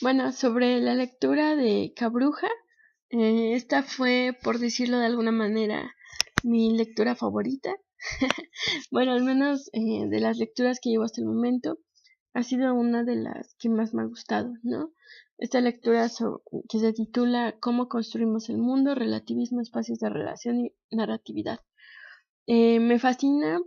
Bueno, sobre la lectura de Cabruja, esta fue, por decirlo de alguna manera, mi lectura favorita. Bueno, al menos de las lecturas que llevo hasta el momento, ha sido una de las que más me ha gustado, ¿no? Esta lectura que se titula Cómo construimos el mundo, relativismo, espacios de relación y narratividad. Me fascina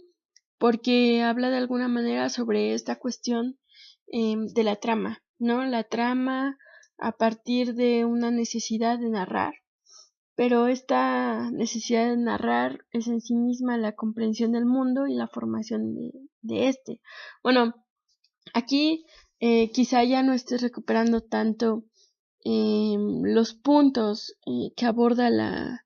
porque habla de alguna manera sobre esta cuestión de la trama, ¿no? La trama a partir de una necesidad de narrar, pero esta necesidad de narrar es en sí misma la comprensión del mundo y la formación de este. Bueno, aquí quizá ya no estés recuperando tanto los puntos que aborda la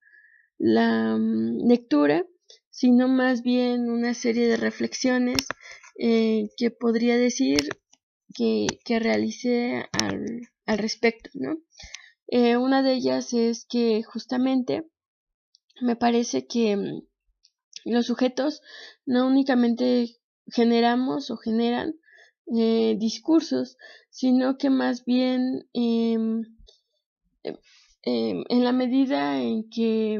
lectura, sino más bien una serie de reflexiones que podría decir que realicé al respecto, ¿no? Una de ellas es que justamente me parece que los sujetos no únicamente generamos o generan discursos, sino que más bien en la medida en que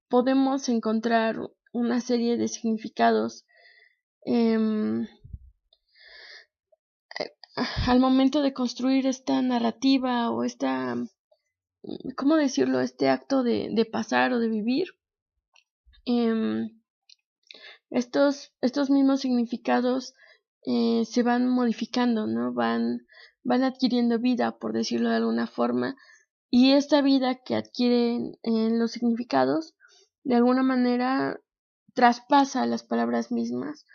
podemos encontrar una serie de significados eh, al momento de construir esta narrativa o esta, ¿cómo decirlo? Este acto de pasar o de vivir. Eh, estos mismos significados se van modificando, ¿no? Van adquiriendo vida, por decirlo de alguna forma, y esta vida que adquieren los significados, de alguna manera, traspasa las palabras mismas,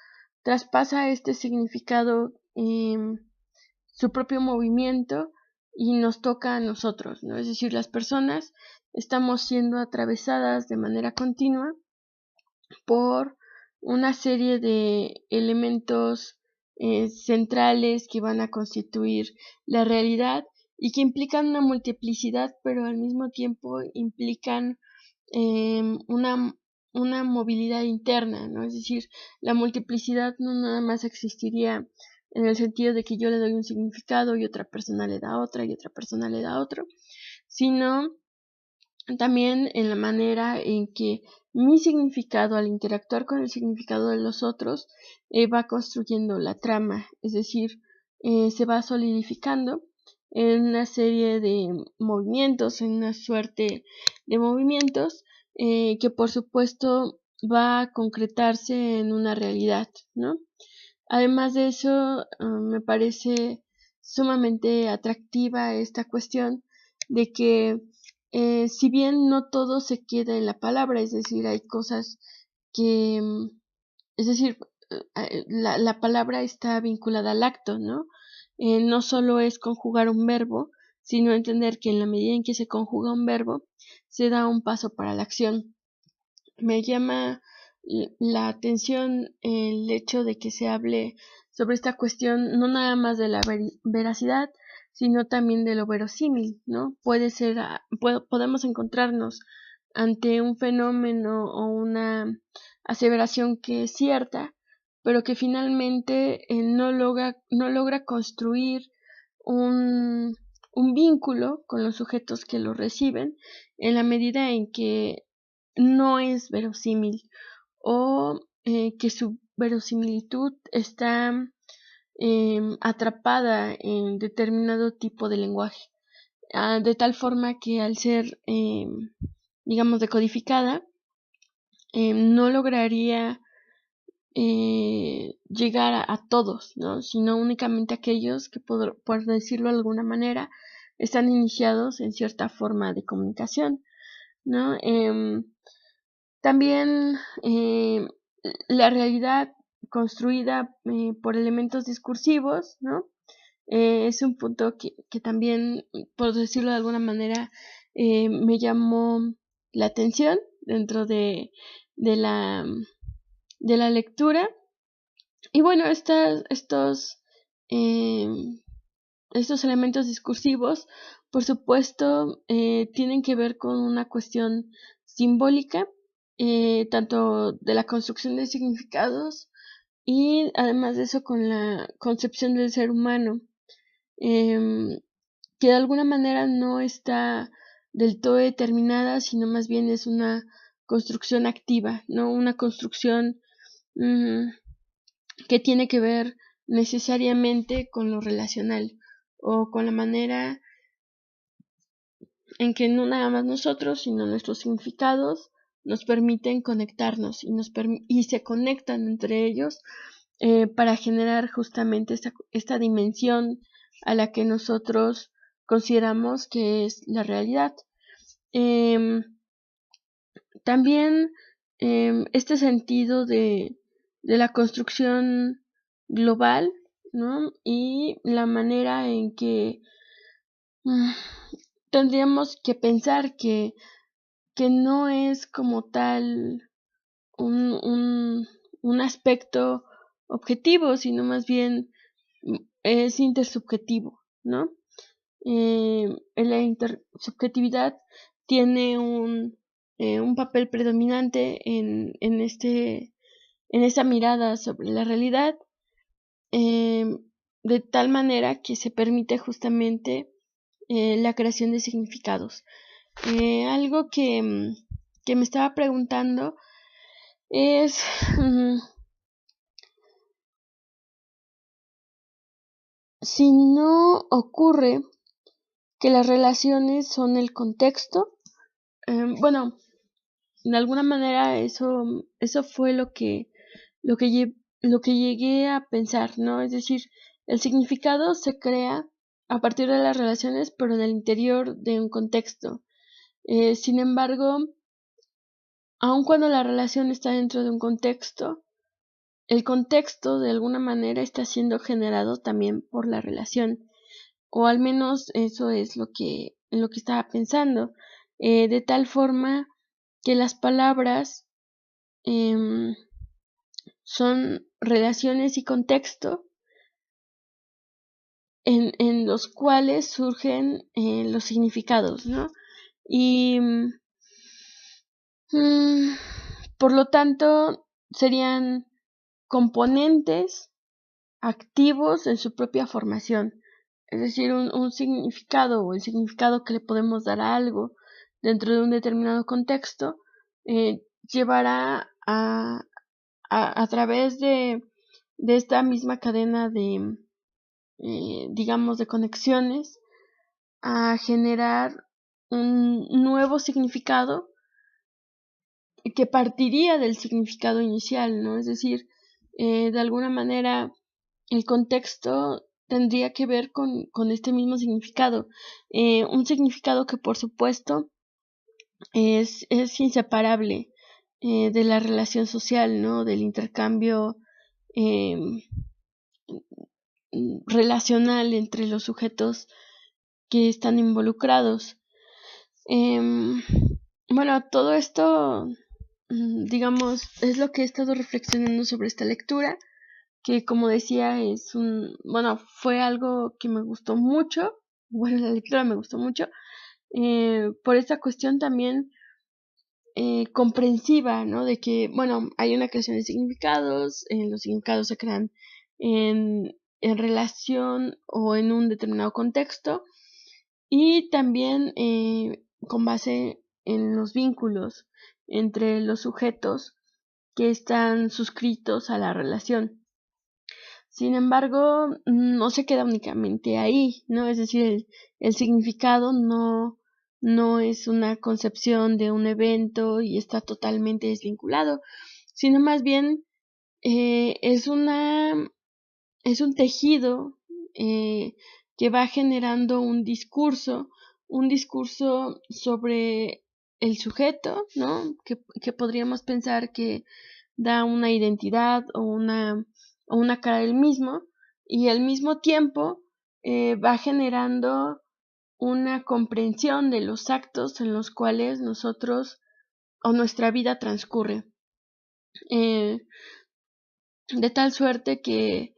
traspasa este significado, su propio movimiento y nos toca a nosotros, ¿no? Es decir, las personas estamos siendo atravesadas de manera continua por una serie de elementos centrales que van a constituir la realidad y que implican una multiplicidad, pero al mismo tiempo implican eh, una, una movilidad interna, ¿no? Es decir, la multiplicidad no nada más existiría en el sentido de que yo le doy un significado y otra persona le da otra y otra persona le da otro, sino también en la manera en que mi significado al interactuar con el significado de los otros va construyendo la trama, es decir, se va solidificando en una serie de movimientos, en una suerte de movimientos que por supuesto va a concretarse en una realidad, ¿no? Además de eso, me parece sumamente atractiva esta cuestión de que si bien no todo se queda en la palabra, es decir, hay cosas que, es decir, la palabra está vinculada al acto, ¿no? No solo es conjugar un verbo, sino entender que en la medida en que se conjuga un verbo, se da un paso para la acción. Me llama la atención el hecho de que se hable sobre esta cuestión no nada más de la veracidad, sino también de lo verosímil, ¿no? Puede ser, podemos encontrarnos ante un fenómeno o una aseveración que es cierta, pero que finalmente no logra construir un, un vínculo con los sujetos que lo reciben en la medida en que no es verosímil o que su verosimilitud está atrapada en determinado tipo de lenguaje, de tal forma que al ser, digamos, decodificada, no lograría llegar a todos, ¿no? Sino únicamente a aquellos que, por decirlo de alguna manera, están iniciados en cierta forma de comunicación, ¿no? También la realidad construida por elementos discursivos, ¿no? Es un punto que también, por decirlo de alguna manera, me llamó la atención dentro de la, de la lectura. Y bueno, eh, estos elementos discursivos, por supuesto, tienen que ver con una cuestión simbólica, tanto de la construcción de significados y además de eso con la concepción del ser humano. que de alguna manera no está del todo determinada, sino más bien es una construcción activa, ¿no? Una construcción que tiene que ver necesariamente con lo relacional o con la manera en que no nada más nosotros, sino nuestros significados nos permiten conectarnos y se conectan entre ellos para generar justamente esta dimensión a la que nosotros consideramos que es la realidad. También este sentido de la construcción global, ¿no? Y la manera en que tendríamos que pensar que no es como tal un aspecto objetivo, sino más bien es intersubjetivo, ¿no? La intersubjetividad tiene un papel predominante en esta mirada sobre la realidad, de tal manera que se permite justamente la creación de significados. Algo que me estaba preguntando es si no ocurre que las relaciones son el contexto. Bueno, de alguna manera eso fue lo que llegué a pensar, ¿no? Es decir, el significado se crea a partir de las relaciones, pero en el interior de un contexto. Sin embargo, aun cuando la relación está dentro de un contexto, el contexto de alguna manera está siendo generado también por la relación, o al menos eso es lo que estaba pensando, de tal forma que las palabras son relaciones y contexto en los cuales surgen los significados, ¿no? Y por lo tanto serían componentes activos en su propia formación. Es decir, un significado o el significado que le podemos dar a algo dentro de un determinado contexto llevará a través de esta misma cadena de, digamos, de conexiones, a generar un nuevo significado que partiría del significado inicial, ¿no? Es decir, de alguna manera el contexto tendría que ver con este mismo significado, un significado que por supuesto es inseparable de la relación social, ¿no? Del intercambio eh, relacional entre los sujetos que están involucrados. Bueno, todo esto, digamos, es lo que he estado reflexionando sobre esta lectura, que como decía bueno, fue algo que me gustó mucho, bueno, la lectura me gustó mucho, por esta cuestión también comprensiva, ¿no? De que, bueno, hay una creación de significados, los significados se crean en relación o en un determinado contexto, y también con base en los vínculos entre los sujetos que están suscritos a la relación. Sin embargo, no se queda únicamente ahí, ¿no? Es decir, el significado no es una concepción de un evento y está totalmente desvinculado, sino más bien es un tejido que va generando un discurso sobre el sujeto, ¿no? Que podríamos pensar que da una identidad o una cara del mismo, y al mismo tiempo va generando una comprensión de los actos en los cuales nosotros o nuestra vida transcurre. De tal suerte que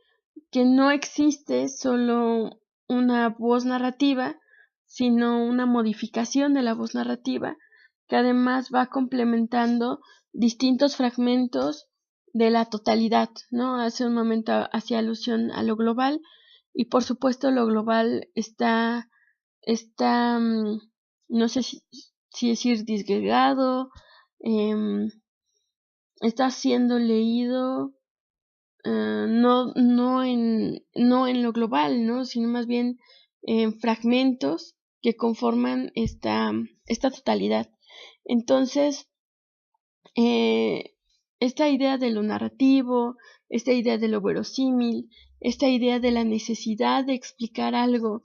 no existe solo una voz narrativa, sino una modificación de la voz narrativa, que además va complementando distintos fragmentos de la totalidad, ¿no? Hace un momento hacía alusión a lo global, y por supuesto lo global está, no sé si decir disgregado, está siendo leído no en lo global, ¿no? Sino más bien en fragmentos que conforman esta totalidad. Entonces, eh, esta idea de lo narrativo, esta idea de lo verosímil, esta idea de la necesidad de explicar algo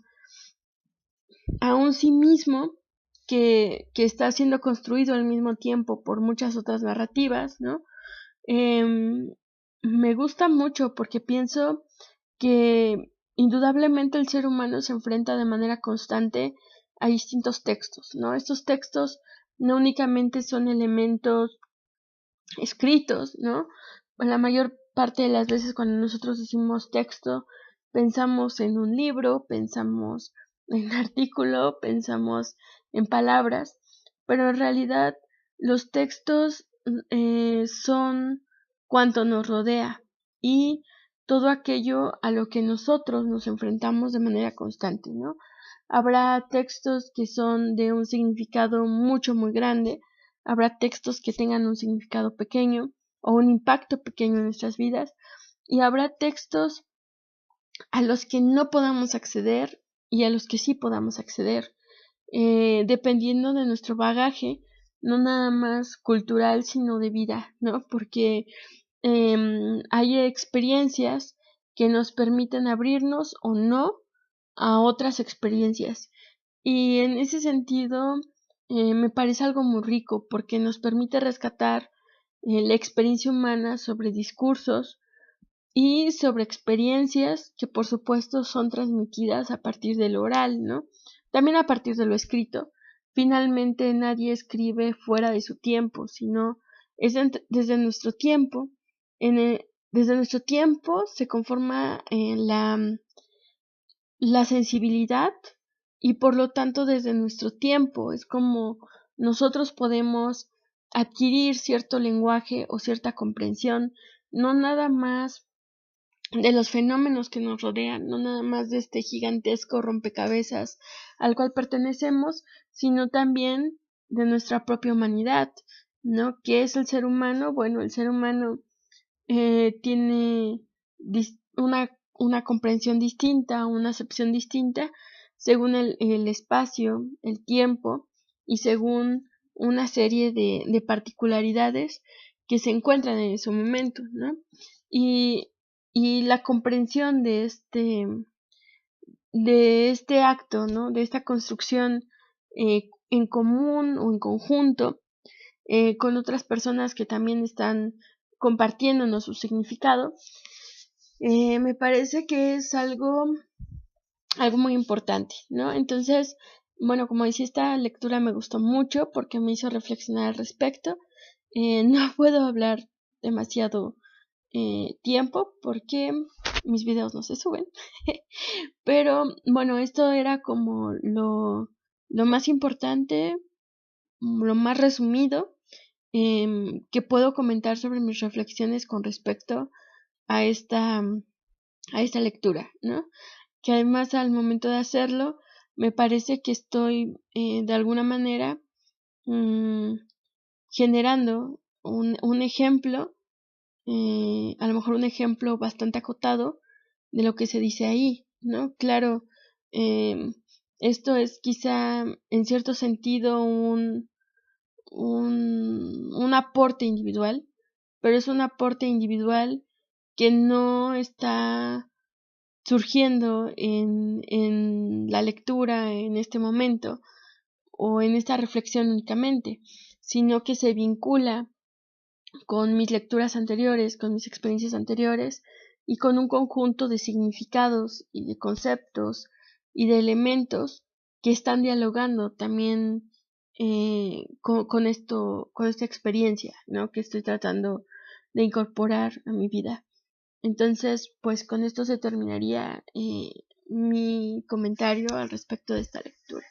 a un sí mismo que está siendo construido al mismo tiempo por muchas otras narrativas, ¿no? Me gusta mucho porque pienso que indudablemente el ser humano se enfrenta de manera constante a distintos textos, ¿no? Estos textos no únicamente son elementos escritos, ¿no? La mayor parte de las veces cuando nosotros decimos texto, pensamos en un libro, pensamos en artículo, pensamos en palabras, pero en realidad los textos son cuanto nos rodea y todo aquello a lo que nosotros nos enfrentamos de manera constante, ¿no? Habrá textos que son de un significado muy grande, habrá textos que tengan un significado pequeño o un impacto pequeño en nuestras vidas, y habrá textos a los que no podamos acceder y a los que sí podamos acceder, dependiendo de nuestro bagaje, no nada más cultural, sino de vida, ¿no? Porque hay experiencias que nos permiten abrirnos o no a otras experiencias. Y en ese sentido, me parece algo muy rico porque nos permite rescatar la experiencia humana sobre discursos y sobre experiencias que por supuesto son transmitidas a partir de lo oral, ¿no? También a partir de lo escrito. Finalmente nadie escribe fuera de su tiempo, sino es desde nuestro tiempo. Desde nuestro tiempo se conforma la sensibilidad y por lo tanto desde nuestro tiempo es como nosotros podemos adquirir cierto lenguaje o cierta comprensión, no nada más de los fenómenos que nos rodean, no nada más de este gigantesco rompecabezas al cual pertenecemos, sino también de nuestra propia humanidad, ¿no? ¿Qué es el ser humano? Bueno, el ser humano tiene una comprensión distinta, una acepción distinta, según el espacio, el tiempo y según una serie de particularidades que se encuentran en ese momento, ¿no? Y, y la comprensión de este acto, ¿no? De esta construcción en común o en conjunto con otras personas que también están compartiéndonos su significado, me parece que es algo muy importante, ¿no? Entonces, bueno, como decía, esta lectura me gustó mucho porque me hizo reflexionar al respecto. No puedo hablar demasiado tiempo porque mis videos no se suben, pero bueno, esto era como lo más importante, lo más resumido que puedo comentar sobre mis reflexiones con respecto a esta lectura, ¿no? Que además al momento de hacerlo me parece que estoy de alguna manera mmm, generando un ejemplo, a lo mejor un ejemplo bastante acotado de lo que se dice ahí, ¿no? Claro, eh, esto es quizá en cierto sentido un aporte individual, pero es un aporte individual que no está surgiendo en la lectura en este momento o en esta reflexión únicamente, sino que se vincula con mis lecturas anteriores, con mis experiencias anteriores y con un conjunto de significados y de conceptos y de elementos que están dialogando también con esta experiencia, ¿no? Que estoy tratando de incorporar a mi vida. Entonces, pues con esto se terminaría mi comentario al respecto de esta lectura.